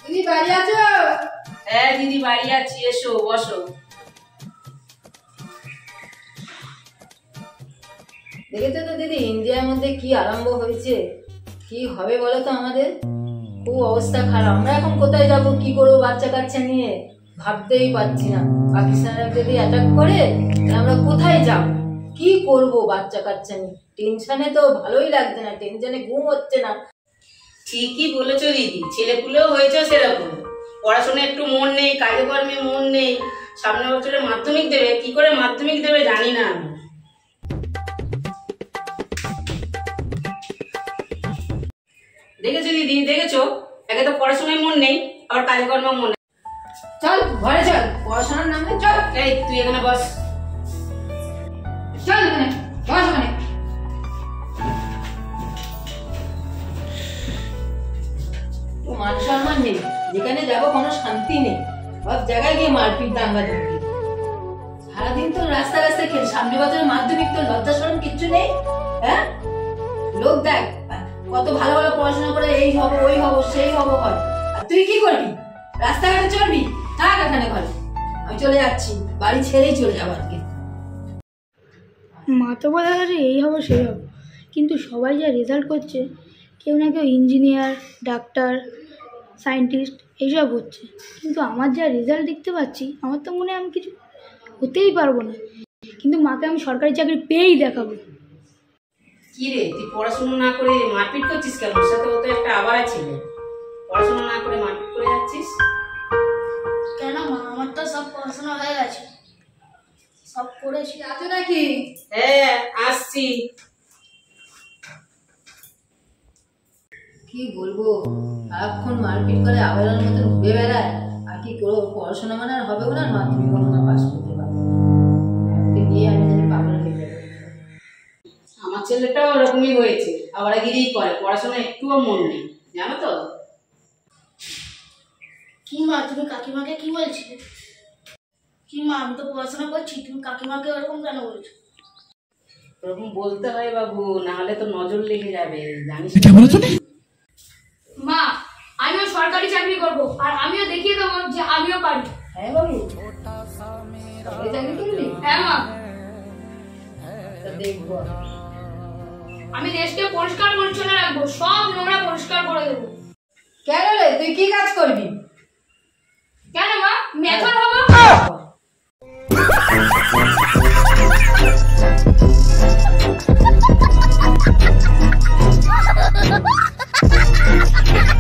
দিদি বাড়ি আছো? হ্যাঁ দিদি বাড়ি আছি, এসো বসো। দেখেছো তো দিদি, ইন্ডিয়ার মধ্যে কি আরম্ভ হয়েছে, কি হবে বলো তো? আমাদের খুব অবস্থা খারাপ। আমরা এখন কোথায় যাব, কি করবো বাচ্চা কাচ্চা নিয়ে ভাবতেই পারছি না। পাকিস্তানের যদি অ্যাটাক করে আমরা কোথায় যাব, কি করব বাচ্চা কাচ্চা নিয়ে? টেনশনে তো ভালোই লাগছে না, টেনশনে ঘুম হচ্ছে না। ঠিকই বলেছো দিদি, ছেলেপুলেও হয়েছে সেরকম। পড়াশোনায় একটু মন নেই, কাজে কর্মে মন নেই। সামনের বছরে মাধ্যমিক দেবে, কি করে মাধ্যমিক দেবে জানি না আমি। দেখেছো দিদি, দেখেছো, একে তো পড়াশোনায় মন নেই, আবার কাজে কর্মে মন নেই। চল ঘরে চল, পড়াশোনার নামে চল। এই তুই এখানে বস। চল এখানে বস। ওখানে তো মান সম্মান নেই, যেখানে যাবো কোনো শান্তি নেই, সব জায়গায় গিয়ে মারপিট দাঙ্গা দাঙ্গি। সারাদিন তো রাস্তা রাস্তায় খেল, সামনে বছরের মাধ্যমিক, তো লজ্জা শরম কিচ্ছু নেই। হ্যাঁ, লোক দেখ কত ভালো ভালো পড়াশোনা করে এই হবো ওই হবো সেই হবো হয়, আর তুই কি করবি? রাস্তাঘাটে চলবি? থাক এখানে ঘরে, আমি চলে যাচ্ছি, বাড়ি ছেড়েই চলে যাবো আজকে। মা তো বলে গেছে এই হবো সেই হবো, কিন্তু সবাই যা রেজাল্ট করছে, কেউ না কেউ ইঞ্জিনিয়ার, ডাক্তার, সায়েন্টিস্ট এইসব হচ্ছে, কিন্তু আমার যা রেজাল্ট দেখতে পাচ্ছি, আমার তো মনে হয় আমি কিছু হতেই পারবো না। কিন্তু মাকে আমি সরকারি চাকরি পেয়েই দেখাবো। কি রে, তুই পড়াশোনা না করে মারপিট করছিস কেন? ওর সাথে ও তো একটা আবারা ছেলে, পড়াশোনা না করে মারপিট করে যাচ্ছিস কেন মা? আমার তো সব পড়াশোনা হয়ে গেছে, সব করেছি। আছো নাকি? হ্যাঁ আসছি। কি বলবো, সারাক্ষণ মারপিট করে আবেলার মতো ঘুরে বেড়ায়, আর কি করবো? পড়াশোনা মানে আর হবে না, মাধ্যমিক না পাস করতে পারবো, ওকে নিয়ে আমি জানি পাগল হয়ে যাবো। আমার ছেলেটাও ওরকমই হয়েছে, আবারাগিরি করে, পড়াশোনা একটুও মন নেই, জানো তো। কি মা, তুমি কাকিমাকে কি বলছিলে? কি মা, আমি তো পড়াশোনা করছি, তুমি কাকিমাকে ওরকম কেন বলছো? ওরকম বলতে হয় বাবু, না হলে তো নজর লেগে যাবে, জানিস? মা, আমিও সরকারি চাকরি করব, আর আমিও দেখিয়ে দেবো যে আমিও পারি। হ্যাঁ বাবু, সরকারি চাকরি করবি? হ্যাঁ মা, তা দেখবো। আমি দেশকে পরিষ্কার পরিচ্ছন্ন রাখবো, সব নোংরা পরিষ্কার করে দেবো। কেন রে, তুই কি কাজ করবি? কেন মা, মেথর হবো। Ha ha ha ha!